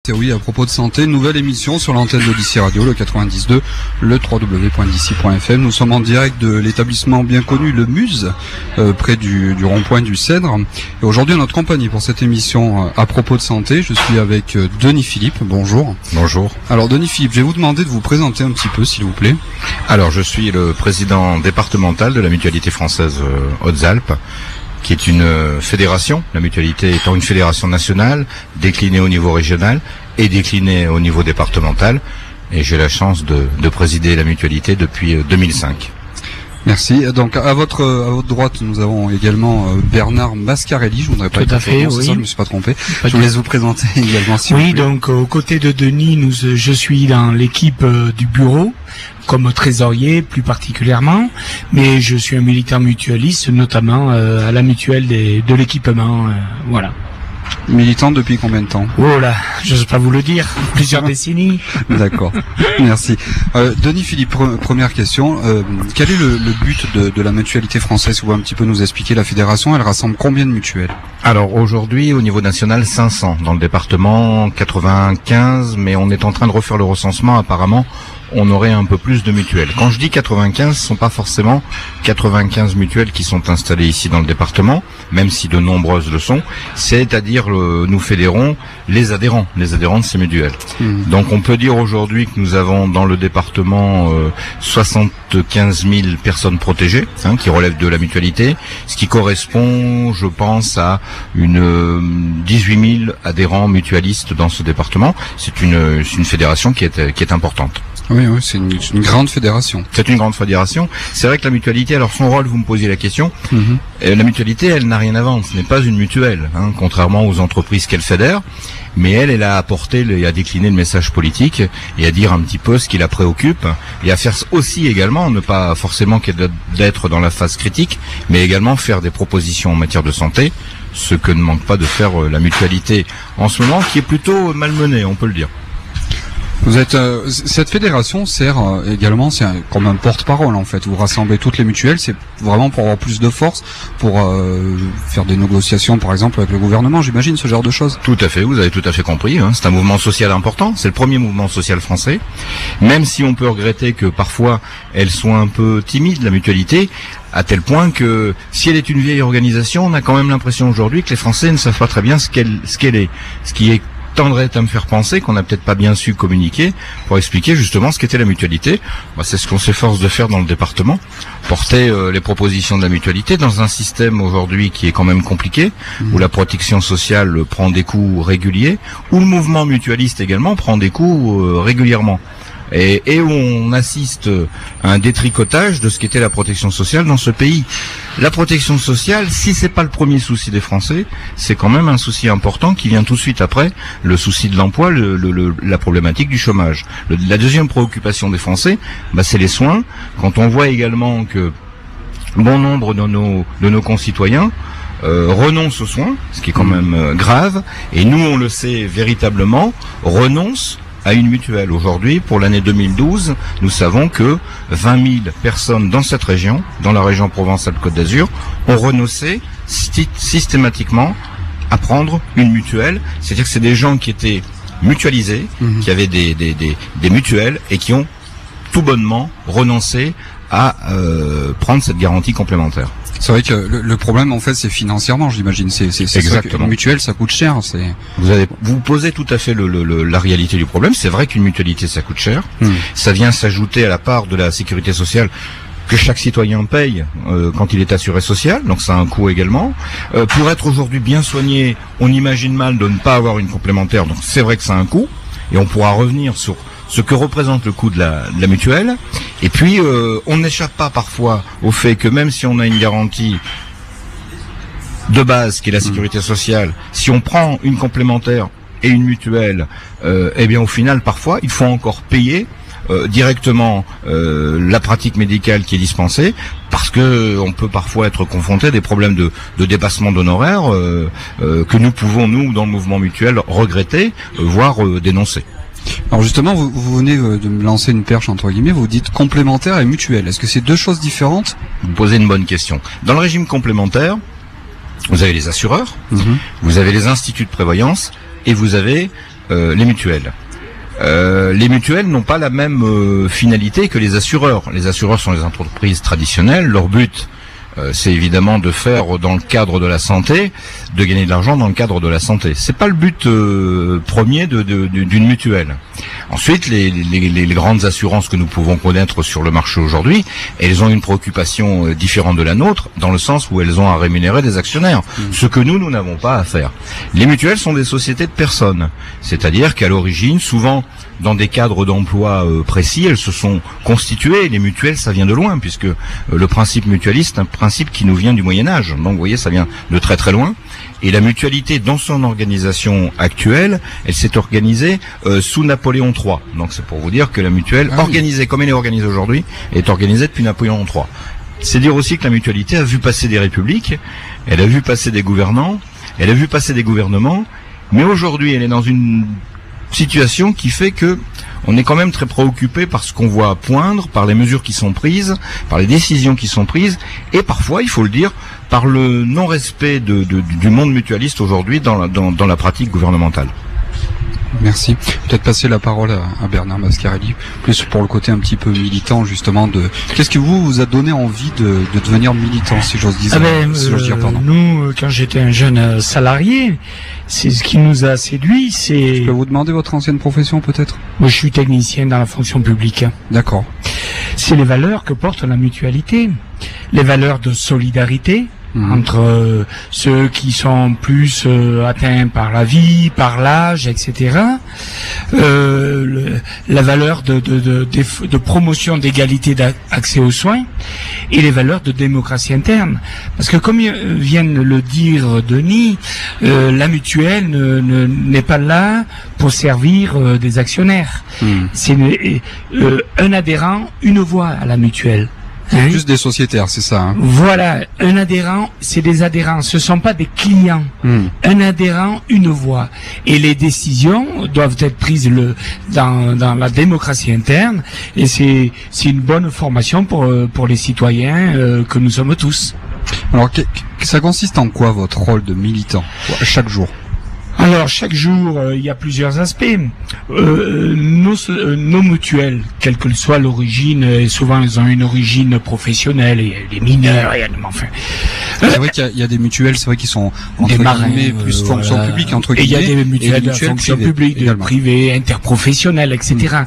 Et oui, à propos de santé, nouvelle émission sur l'antenne de DC Radio, le 92, le www.dc.fm. Nous sommes en direct de l'établissement bien connu, le Muse, près du rond-point du Cèdre. Et aujourd'hui, à notre compagnie pour cette émission à propos de santé, je suis avec Denis Philippe. Bonjour. Bonjour. Alors, Denis Philippe, je vais vous demander de vous présenter un petit peu, s'il vous plaît. Alors, je suis le président départemental de la Mutualité française Hautes-Alpes, qui est une fédération, la mutualité étant une fédération nationale, déclinée au niveau régional et déclinée au niveau départemental. Et j'ai la chance de présider la mutualité depuis 2005. Merci. Donc à votre droite, nous avons également Bernard Mascarelli. Je voudrais pas tout à fait, oui. Ça, je me suis pas trompé. Je vous laisse vous présenter également. Si oui, donc aux côtés de Denis, je suis dans l'équipe du bureau comme trésorier plus particulièrement, mais je suis un militant mutualiste, notamment à la mutuelle de l'équipement. Voilà. Militant depuis combien de temps? Oh là, je ne sais pas vous le dire, plusieurs décennies. D'accord, merci. Denis Philippe, première question. Quel est le but de la mutualité française? Vous pouvez un petit peu nous expliquer la fédération, elle rassemble combien de mutuelles? Alors aujourd'hui, au niveau national, 500. Dans le département, 95, mais on est en train de refaire le recensement. Apparemment, on aurait un peu plus de mutuelles. Quand je dis 95, ce ne sont pas forcément 95 mutuelles qui sont installées ici dans le département, même si de nombreuses le sont. C'est-à-dire, nous fédérons les adhérents de ces mutuelles. Donc on peut dire aujourd'hui que nous avons dans le département 75 000 personnes protégées, qui relèvent de la mutualité, ce qui correspond, je pense, à une 18 000 adhérents mutualistes dans ce département. C'est une fédération qui est importante. Oui, c'est une grande fédération. C'est une grande fédération. C'est vrai que la mutualité, alors son rôle, vous me posiez la question, la mutualité, elle n'a rien à vendre. Ce n'est pas une mutuelle, contrairement aux entreprises qu'elle fédère. Mais elle a apporté et a décliné le message politique et à dire un petit peu ce qui la préoccupe et à faire aussi également, ne pas forcément d'être dans la phase critique, mais également faire des propositions en matière de santé, ce que ne manque pas de faire la mutualité en ce moment, qui est plutôt malmenée, on peut le dire. Vous êtes cette fédération sert également, c'est comme un porte-parole en fait. Vous rassemblez toutes les mutuelles, c'est vraiment pour avoir plus de force, pour faire des négociations par exemple avec le gouvernement, j'imagine, ce genre de choses. Tout à fait, vous avez tout à fait compris. C'est un mouvement social important, c'est le premier mouvement social français. Même si on peut regretter que parfois elle soit un peu timide, la mutualité, à tel point que si elle est une vieille organisation, on a quand même l'impression aujourd'hui que les Français ne savent pas très bien ce qu'elle est, ce qui est tendrait à me faire penser qu'on n'a peut-être pas bien su communiquer pour expliquer justement ce qu'était la mutualité. C'est ce qu'on s'efforce de faire dans le département, porter les propositions de la mutualité dans un système aujourd'hui qui est quand même compliqué, où la protection sociale prend des coups réguliers, où le mouvement mutualiste également prend des coups régulièrement. Et où on assiste à un détricotage de ce qu'était la protection sociale dans ce pays. La protection sociale, si c'est pas le premier souci des Français, c'est quand même un souci important qui vient tout de suite après le souci de l'emploi, la problématique du chômage. La deuxième préoccupation des Français, c'est les soins. Quand on voit également que bon nombre de nos concitoyens renoncent aux soins, ce qui est quand même grave, et nous on le sait véritablement, renoncent à une mutuelle. Aujourd'hui, pour l'année 2012, nous savons que 20 000 personnes dans cette région, dans la région Provence-Alpes-Côte d'Azur, ont renoncé systématiquement à prendre une mutuelle. C'est-à-dire que c'est des gens qui étaient mutualisés, qui avaient des mutuelles et qui ont tout bonnement renoncé à prendre cette garantie complémentaire. C'est vrai que le problème en fait c'est financièrement, j'imagine. C'est exactement. Une mutuelle, ça coûte cher. Vous posez tout à fait la réalité du problème. C'est vrai qu'une mutualité ça coûte cher. Ça vient s'ajouter à la part de la sécurité sociale que chaque citoyen paye quand il est assuré social, donc ça a un coût également. Pour être aujourd'hui bien soigné, on imagine mal de ne pas avoir une complémentaire, donc c'est vrai que ça a un coût. Et on pourra revenir sur ce que représente le coût de la mutuelle. Et puis, on n'échappe pas parfois au fait que même si on a une garantie de base qui est la sécurité sociale, si on prend une complémentaire et une mutuelle, eh bien au final, parfois, il faut encore payer directement la pratique médicale qui est dispensée, parce que on peut parfois être confronté à des problèmes de dépassement d'honoraires que nous pouvons, nous, dans le mouvement mutuel, regretter, voire dénoncer. Alors justement, vous venez de me lancer une perche entre guillemets, vous dites complémentaire et mutuelle. Est-ce que c'est deux choses différentes? Vous posez une bonne question. Dans le régime complémentaire, vous avez les assureurs, vous avez les instituts de prévoyance et vous avez les mutuelles. Les mutuelles n'ont pas la même finalité que les assureurs. Les assureurs sont les entreprises traditionnelles. Leur but, c'est évidemment de faire dans le cadre de la santé, de gagner de l'argent dans le cadre de la santé. C'est pas le but premier d'une mutuelle. Ensuite, les grandes assurances que nous pouvons connaître sur le marché aujourd'hui, elles ont une préoccupation différente de la nôtre, dans le sens où elles ont à rémunérer des actionnaires, ce que nous n'avons pas à faire. Les mutuelles sont des sociétés de personnes, c'est-à-dire qu'à l'origine, souvent, dans des cadres d'emploi précis, elles se sont constituées. Les mutuelles, ça vient de loin, puisque le principe mutualiste, un principe qui nous vient du Moyen-Âge. Donc, vous voyez, ça vient de très très loin. Et la mutualité, dans son organisation actuelle, elle s'est organisée sous Napoléon III. Donc, c'est pour vous dire que la mutuelle, organisée comme elle est organisée aujourd'hui, est organisée depuis Napoléon III. C'est dire aussi que la mutualité a vu passer des républiques, elle a vu passer des gouvernants, elle a vu passer des gouvernements, mais aujourd'hui, elle est dans une situation qui fait que on est quand même très préoccupé par ce qu'on voit poindre, par les mesures qui sont prises, par les décisions qui sont prises, et parfois, il faut le dire, par le non-respect du monde mutualiste aujourd'hui dans la pratique gouvernementale. Merci. Peut-être passer la parole à Bernard Mascarelli, plus pour le côté un petit peu militant, justement, qu'est-ce qui vous a donné envie de devenir militant, si j'ose dire, pardon. Nous, quand j'étais un jeune salarié, c'est ce qui nous a séduit, c'est... Je peux vous demander votre ancienne profession, peut-être? Moi, je suis technicien dans la fonction publique. D'accord. C'est les valeurs que porte la mutualité. Les valeurs de solidarité, entre ceux qui sont plus atteints par la vie, par l'âge, etc. La valeur de promotion d'égalité d'accès aux soins et les valeurs de démocratie interne. Parce que comme vient de le dire Denis, la mutuelle n'est pas là pour servir des actionnaires. C'est un adhérent, une voix à la mutuelle. C'est juste des sociétaires, c'est ça. Hein. Voilà, un adhérent, c'est des adhérents, ce sont pas des clients. Un adhérent, une voix. Et les décisions doivent être prises dans la démocratie interne. Et c'est une bonne formation pour les citoyens que nous sommes tous. Alors, ça consiste en quoi votre rôle de militant chaque jour? Alors, chaque jour, il y a plusieurs aspects. Nos mutuelles, quelle que soit l'origine, et souvent elles ont une origine professionnelle, il y a des mineurs, enfin... C'est vrai qu'il y a des mutuelles, c'est vrai qu'ils sont entre guillemets plus fonction publique, entre guillemets. Et il y a des mutuelles de fonction publique, de privée, interprofessionnelle, etc.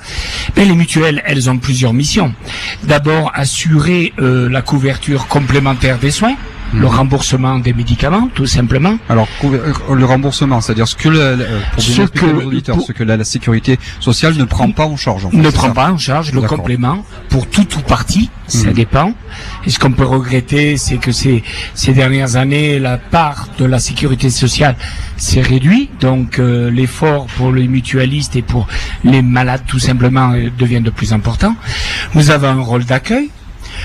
Mais les mutuelles, elles ont plusieurs missions. D'abord, assurer la couverture complémentaire des soins. Le remboursement des médicaments, tout simplement. Alors, le remboursement, c'est-à-dire ce que la sécurité sociale ne prend pas en charge. En fait, prend pas en charge le complément pour tout ou partie, ça dépend. Et ce qu'on peut regretter, c'est que ces dernières années, la part de la sécurité sociale s'est réduite. Donc, l'effort pour les mutualistes et pour les malades, tout simplement, devient de plus important. Nous avons un rôle d'accueil.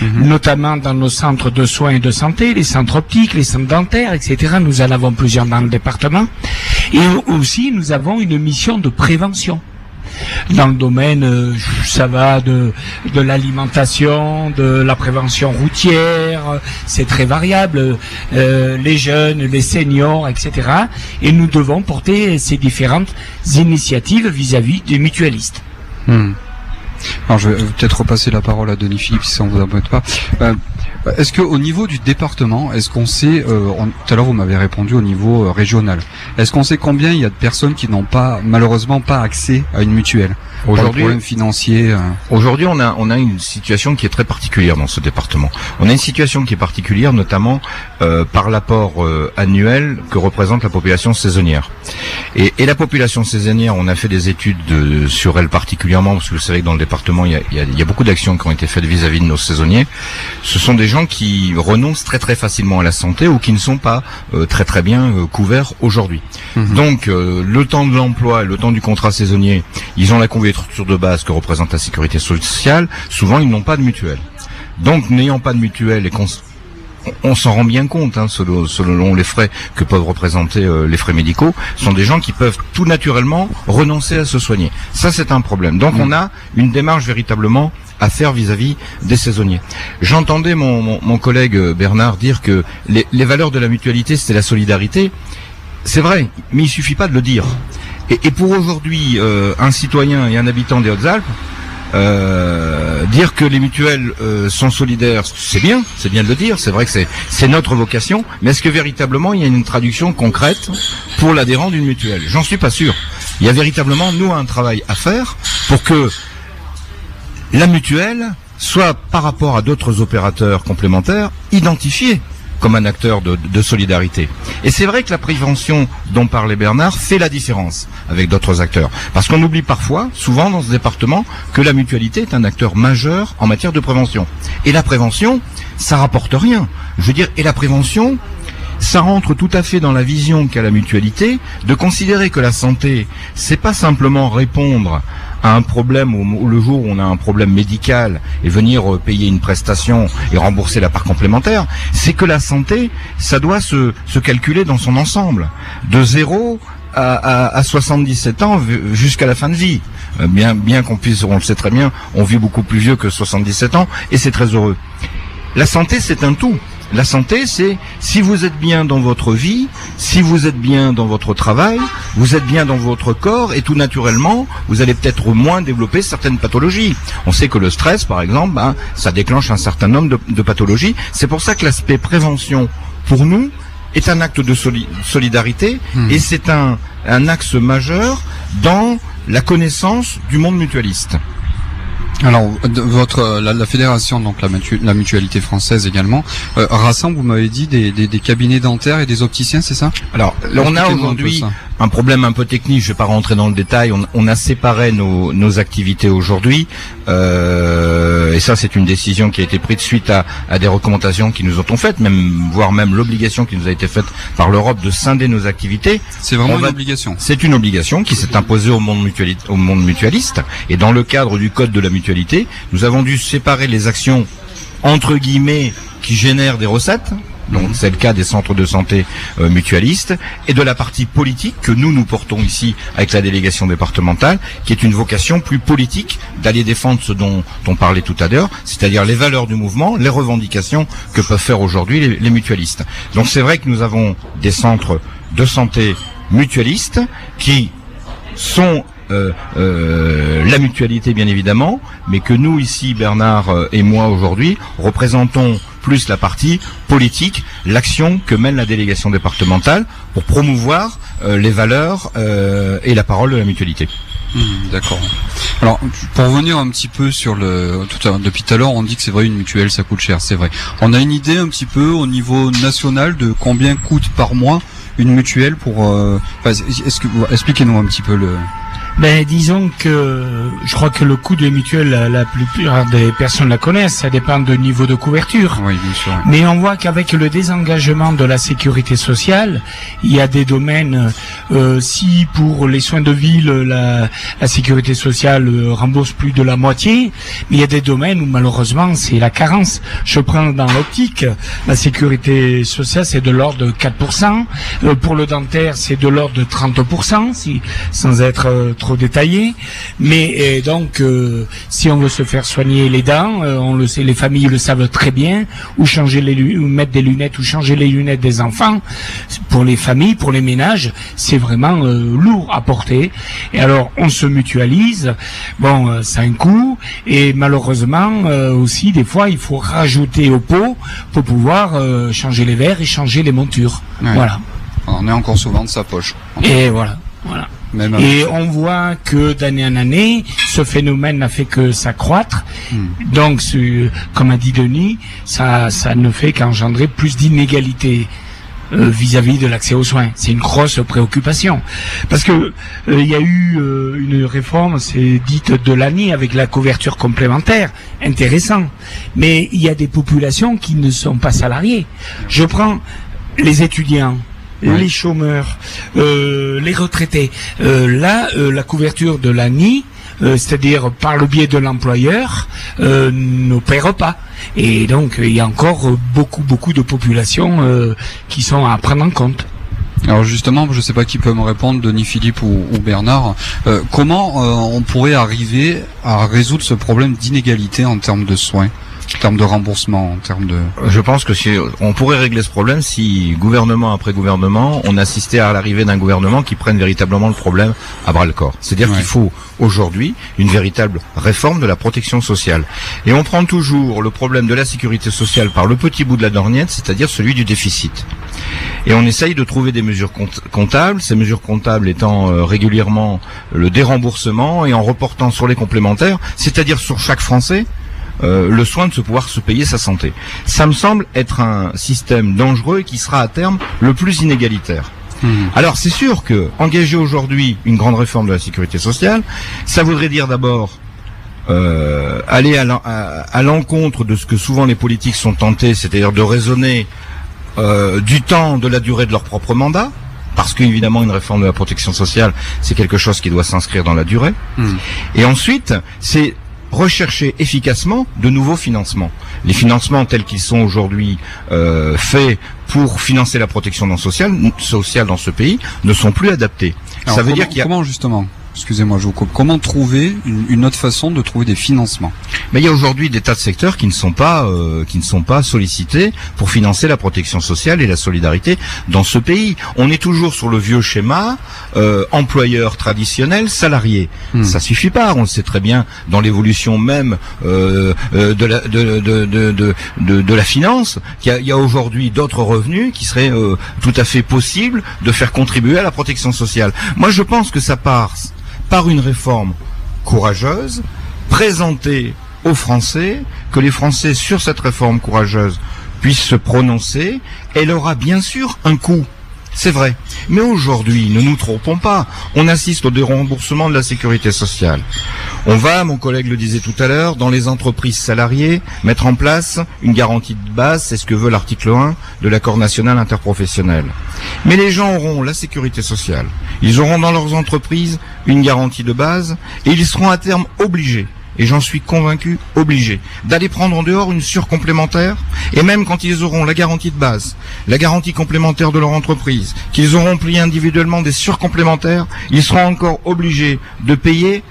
Notamment dans nos centres de soins et de santé, les centres optiques, les centres dentaires, etc. Nous en avons plusieurs dans le département. Et aussi, nous avons une mission de prévention. Dans le domaine, ça va de l'alimentation, de la prévention routière, c'est très variable, les jeunes, les seniors, etc. Et nous devons porter ces différentes initiatives vis-à-vis des mutualistes. Alors je vais peut-être repasser la parole à Denis Philippe si ça ne vous embête pas. Est-ce que au niveau du département, est-ce qu'on sait, tout à l'heure vous m'avez répondu au niveau régional, est-ce qu'on sait combien il y a de personnes qui n'ont malheureusement pas accès à une mutuelle? Aujourd'hui, problème financier. Aujourd'hui, on a une situation qui est très particulière dans ce département. On a une situation qui est particulière, notamment par l'apport annuel que représente la population saisonnière. Et la population saisonnière, on a fait des études sur elle particulièrement, parce que vous savez que dans le département, il y a beaucoup d'actions qui ont été faites vis-à-vis de nos saisonniers. Ce sont des gens qui renoncent très très facilement à la santé ou qui ne sont pas très très bien couverts aujourd'hui. Donc, le temps de l'emploi, le temps du contrat saisonnier, ils ont la couverture de base que représente la sécurité sociale, souvent ils n'ont pas de mutuelle. Donc n'ayant pas de mutuelle et on s'en rend bien compte, selon les frais que peuvent représenter les frais médicaux, sont des gens qui peuvent tout naturellement renoncer à se soigner. Ça c'est un problème. Donc on a une démarche véritablement à faire vis-à-vis des saisonniers. J'entendais mon collègue Bernard dire que les valeurs de la mutualité c'était la solidarité. C'est vrai, mais il suffit pas de le dire. Et pour aujourd'hui, un citoyen et un habitant des Hautes-Alpes, dire que les mutuelles sont solidaires, c'est bien de le dire, c'est vrai que c'est notre vocation, mais est-ce que véritablement il y a une traduction concrète pour l'adhérent d'une mutuelle? J'en suis pas sûr. Il y a véritablement, nous, un travail à faire pour que la mutuelle soit, par rapport à d'autres opérateurs complémentaires, identifiée comme un acteur de solidarité. Et c'est vrai que la prévention dont parlait Bernard fait la différence avec d'autres acteurs. Parce qu'on oublie parfois, souvent dans ce département, que la mutualité est un acteur majeur en matière de prévention. Et la prévention, ça rapporte rien. Je veux dire, et la prévention, ça rentre tout à fait dans la vision qu'a la mutualité de considérer que la santé, c'est pas simplement répondre à un problème ou le jour où on a un problème médical et venir payer une prestation et rembourser la part complémentaire, c'est que la santé, ça doit se calculer dans son ensemble, de 0 à 77 ans jusqu'à la fin de vie. Bien qu'on puisse, on le sait très bien, on vit beaucoup plus vieux que 77 ans et c'est très heureux. La santé, c'est un tout. La santé, c'est si vous êtes bien dans votre vie, si vous êtes bien dans votre travail, vous êtes bien dans votre corps et tout naturellement, vous allez peut-être moins développer certaines pathologies. On sait que le stress, par exemple, ça déclenche un certain nombre de pathologies. C'est pour ça que l'aspect prévention, pour nous, est un acte de solidarité et c'est un axe majeur dans la connaissance du monde mutualiste. Alors, la fédération, donc la mutualité française également, rassemble, vous m'avez dit, des cabinets dentaires et des opticiens, c'est ça? Alors, là, on a aujourd'hui un problème un peu technique, je vais pas rentrer dans le détail, on a séparé nos activités aujourd'hui, et ça c'est une décision qui a été prise suite à des recommandations qui nous ont faites, voire même l'obligation qui nous a été faite par l'Europe de scinder nos activités. C'est vraiment une obligation. C'est une obligation qui s'est imposée au monde mutualiste, et dans le cadre du code de la mutualité, nous avons dû séparer les actions entre guillemets qui génèrent des recettes. Donc c'est le cas des centres de santé mutualistes et de la partie politique que nous portons ici avec la délégation départementale, qui est une vocation plus politique d'aller défendre ce dont on parlait tout à l'heure, c'est-à-dire les valeurs du mouvement, les revendications que peuvent faire aujourd'hui les mutualistes. Donc c'est vrai que nous avons des centres de santé mutualistes qui sont la mutualité bien évidemment, mais que nous ici, Bernard et moi aujourd'hui, représentons plus la partie politique, l'action que mène la délégation départementale pour promouvoir les valeurs et la parole de la mutualité. D'accord. Alors, pour revenir un petit peu sur depuis tout à l'heure, on dit que c'est vrai, une mutuelle, ça coûte cher, c'est vrai. On a une idée un petit peu au niveau national de combien coûte par mois une mutuelle pour, expliquez-nous un petit peu disons que je crois que le coût des mutuelles, la plupart des personnes la connaissent, ça dépend du niveau de couverture. Oui, bien sûr. Mais on voit qu'avec le désengagement de la sécurité sociale, il y a des domaines, si pour les soins de ville, la sécurité sociale rembourse plus de la moitié, mais il y a des domaines où malheureusement c'est la carence. Je prends dans l'optique, la sécurité sociale c'est de l'ordre de 4%, pour le dentaire c'est de l'ordre de 30%, sans être trop détaillé, mais donc si on veut se faire soigner les dents, on le sait, les familles le savent très bien, ou mettre des lunettes ou changer les lunettes des enfants, pour les familles, pour les ménages, c'est vraiment lourd à porter. Et alors on se mutualise, ça a un coût, et malheureusement aussi des fois il faut rajouter au pot pour pouvoir changer les verres et changer les montures. Ouais. Voilà. On est encore souvent de sa poche. Et voilà. Et on voit que d'année en année, ce phénomène n'a fait que s'accroître. Donc, comme a dit Denis, ça ne fait qu'engendrer plus d'inégalités vis-à-vis de l'accès aux soins. C'est une grosse préoccupation. Parce que il y a eu une réforme, c'est dite de l'année, avec la couverture complémentaire. Intéressant. Mais il y a des populations qui ne sont pas salariées. Je prends les étudiants. Les chômeurs, les retraités. La couverture de l'ANI, c'est-à-dire par le biais de l'employeur, n'opère pas. Et donc, il y a encore beaucoup de populations qui sont à prendre en compte. Alors justement, je ne sais pas qui peut me répondre, Denis, Philippe ou Bernard, comment on pourrait arriver à résoudre ce problème d'inégalité en termes de soins? en termes de remboursement, en termes de... Je pense que on pourrait régler ce problème si, gouvernement après gouvernement, on assistait à l'arrivée d'un gouvernement qui prenne véritablement le problème à bras-le-corps. C'est-à-dire qu'il faut aujourd'hui une véritable réforme de la protection sociale. Et on prend toujours le problème de la sécurité sociale par le petit bout de la lorgnette, c'est-à-dire celui du déficit. Et on essaye de trouver des mesures comptables, ces mesures comptables étant régulièrement le déremboursement et en reportant sur les complémentaires, c'est-à-dire sur chaque Français, le soin de pouvoir se payer sa santé. Ça me semble être un système dangereux et qui sera à terme le plus inégalitaire. Alors c'est sûr que engager aujourd'hui une grande réforme de la sécurité sociale, ça voudrait dire d'abord aller à l'encontre de ce que souvent les politiques sont tentés, c'est-à-dire de raisonner du temps de la durée de leur propre mandat, parce qu'évidemment une réforme de la protection sociale, c'est quelque chose qui doit s'inscrire dans la durée. Et ensuite, c'est rechercher efficacement de nouveaux financements. Les financements tels qu'ils sont aujourd'hui faits pour financer la protection sociale dans ce pays ne sont plus adaptés. Alors, ça veut dire qu'il y a... Comment justement ? Excusez-moi, je vous coupe. Comment trouver une autre façon de trouver des financements ? Mais il y a aujourd'hui des tas de secteurs qui ne sont pas sollicités pour financer la protection sociale et la solidarité dans ce pays. On est toujours sur le vieux schéma employeur traditionnel, salarié. Ça suffit pas. On le sait très bien dans l'évolution même de la finance, qu'il y a aujourd'hui d'autres revenus qui seraient tout à fait possibles de faire contribuer à la protection sociale. Moi, je pense que ça part par une réforme courageuse, présentée aux Français, que les Français sur cette réforme courageuse puissent se prononcer. Elle aura bien sûr un coût, c'est vrai. Mais aujourd'hui, ne nous trompons pas, on assiste au déremboursement de la sécurité sociale. On va, mon collègue le disait tout à l'heure, dans les entreprises salariées, mettre en place une garantie de base, c'est ce que veut l'article 1 de l'accord national interprofessionnel. Mais les gens auront la sécurité sociale, ils auront dans leurs entreprises une garantie de base, et ils seront à terme obligés, et j'en suis convaincu, obligés, d'aller prendre en dehors une surcomplémentaire, et même quand ils auront la garantie de base, la garantie complémentaire de leur entreprise, qu'ils auront plié individuellement des surcomplémentaires, ils seront encore obligés de payer.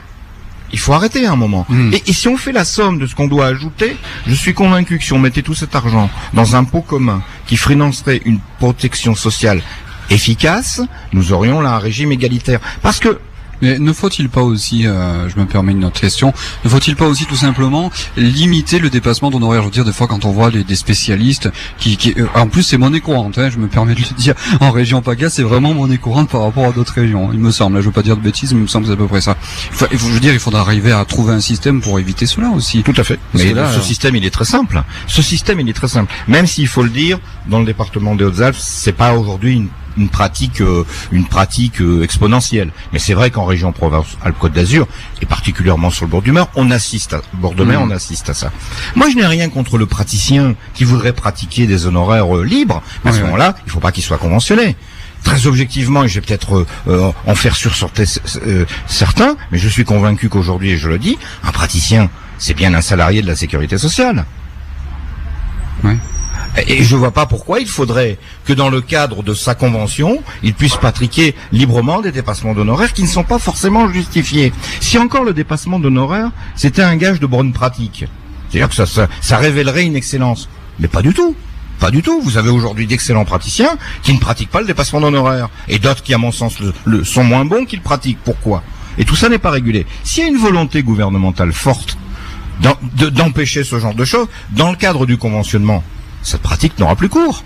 Il faut arrêter à un moment. Et si on fait la somme de ce qu'on doit ajouter, je suis convaincu que si on mettait tout cet argent dans un pot commun qui financerait une protection sociale efficace, nous aurions là un régime égalitaire. Parce que mais ne faut-il pas aussi, je me permets une autre question, ne faut-il pas aussi tout simplement limiter le dépassement d'honoraires ? Je veux dire, des fois quand on voit des spécialistes qui en plus c'est monnaie courante, je me permets de le dire, en région PACA c'est vraiment monnaie courante par rapport à d'autres régions, il me semble, là je veux pas dire de bêtises, mais il me semble que c'est à peu près ça. Je veux dire, il faudra arriver à trouver un système pour éviter cela aussi. Tout à fait. Mais là, ce système il est très simple. Même s'il faut le dire, dans le département des Hautes-Alpes, c'est pas aujourd'hui une pratique exponentielle. Mais c'est vrai qu'en région Provence-Alpes-Côte d'Azur, et particulièrement sur le bord du Mer, on assiste à ça. Moi, je n'ai rien contre le praticien qui voudrait pratiquer des honoraires libres. À ce moment-là, il ne faut pas qu'il soit conventionné. Très objectivement, et je vais peut-être en faire sursauter certains, mais je suis convaincu qu'aujourd'hui, et je le dis, un praticien, c'est bien un salarié de la sécurité sociale. Oui. Et je ne vois pas pourquoi il faudrait que dans le cadre de sa convention, il puisse pratiquer librement des dépassements d'honoraires qui ne sont pas forcément justifiés. Si encore le dépassement d'honoraires, c'était un gage de bonne pratique, c'est-à-dire que ça révélerait une excellence. Mais pas du tout. Pas du tout. Vous avez aujourd'hui d'excellents praticiens qui ne pratiquent pas le dépassement d'honoraires. Et d'autres qui, à mon sens, sont moins bons qu'ils pratiquent. Pourquoi ? Et tout ça n'est pas régulé. S'il y a une volonté gouvernementale forte d'empêcher ce genre de choses, dans le cadre du conventionnement, cette pratique n'aura plus cours.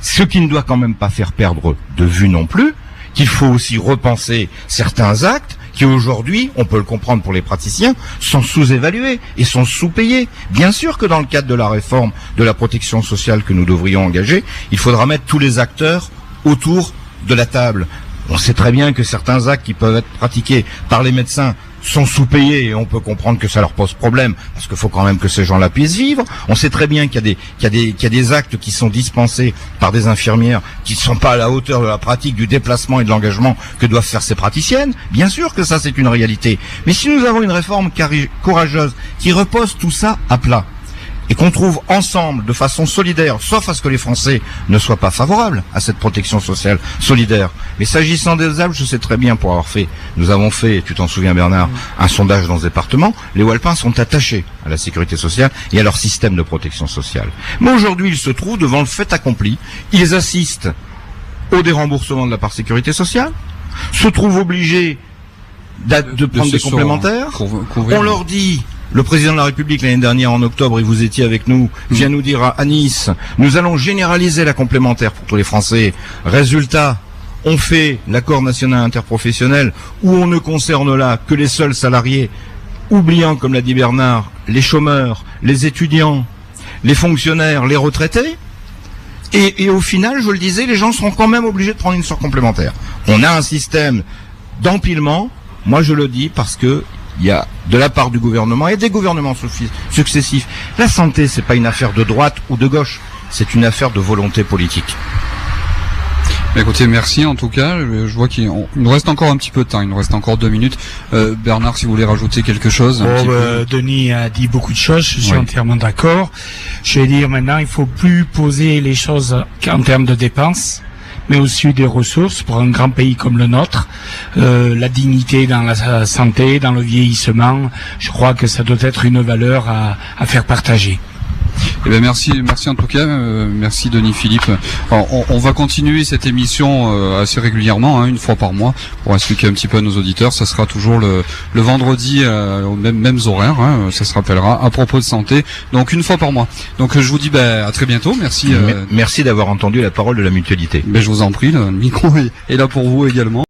Ce qui ne doit quand même pas faire perdre de vue non plus qu'il faut aussi repenser certains actes qui aujourd'hui, on peut le comprendre pour les praticiens, sont sous-évalués et sont sous-payés. Bien sûr que dans le cadre de la réforme de la protection sociale que nous devrions engager, il faudra mettre tous les acteurs autour de la table. On sait très bien que certains actes qui peuvent être pratiqués par les médecins sont sous-payés et on peut comprendre que ça leur pose problème parce qu'il faut quand même que ces gens-là puissent vivre. On sait très bien qu'il y a des actes qui sont dispensés par des infirmières qui ne sont pas à la hauteur de la pratique, du déplacement et de l'engagement que doivent faire ces praticiennes. Bien sûr que ça c'est une réalité. Mais si nous avons une réforme courageuse qui repose tout ça à plat, et qu'on trouve ensemble, de façon solidaire, sauf à ce que les Français ne soient pas favorables à cette protection sociale solidaire. Mais s'agissant des Alpes, je sais très bien nous avons fait, tu t'en souviens Bernard, un sondage dans ce département, les Walpins sont attachés à la sécurité sociale et à leur système de protection sociale. Mais aujourd'hui, ils se trouvent devant le fait accompli, ils assistent au déremboursement de la part sécurité sociale, se trouvent obligés de prendre des complémentaires, on leur dit... Le président de la République, l'année dernière, en octobre, et vous étiez avec nous, vient nous dire à Nice, nous allons généraliser la complémentaire pour tous les Français. Résultat, on fait l'accord national interprofessionnel où on ne concerne là que les seuls salariés, oubliant, comme l'a dit Bernard, les chômeurs, les étudiants, les fonctionnaires, les retraités. Et au final, je le disais, les gens seront quand même obligés de prendre une sorte complémentaire. On a un système d'empilement, moi je le dis parce que il y a de la part du gouvernement et des gouvernements successifs. La santé, c'est pas une affaire de droite ou de gauche, c'est une affaire de volonté politique. Écoutez, merci en tout cas. Je vois qu'il nous reste encore un petit peu de temps, il nous reste encore 2 minutes. Bernard, si vous voulez rajouter quelque chose. Denis a dit beaucoup de choses, je suis entièrement d'accord. Je vais dire maintenant, il faut plus poser les choses en termes de dépenses, mais aussi des ressources pour un grand pays comme le nôtre. La dignité dans la santé, dans le vieillissement, je crois que ça doit être une valeur à faire partager. Eh bien merci en tout cas, merci Denis Philippe. Alors, on va continuer cette émission assez régulièrement, une fois par mois, pour expliquer un petit peu à nos auditeurs. Ça sera toujours le vendredi aux mêmes horaires, ça se rappellera, à propos de santé, donc une fois par mois. Donc je vous dis à très bientôt, merci. Merci d'avoir entendu la parole de la mutualité. Je vous en prie, le micro est là pour vous également.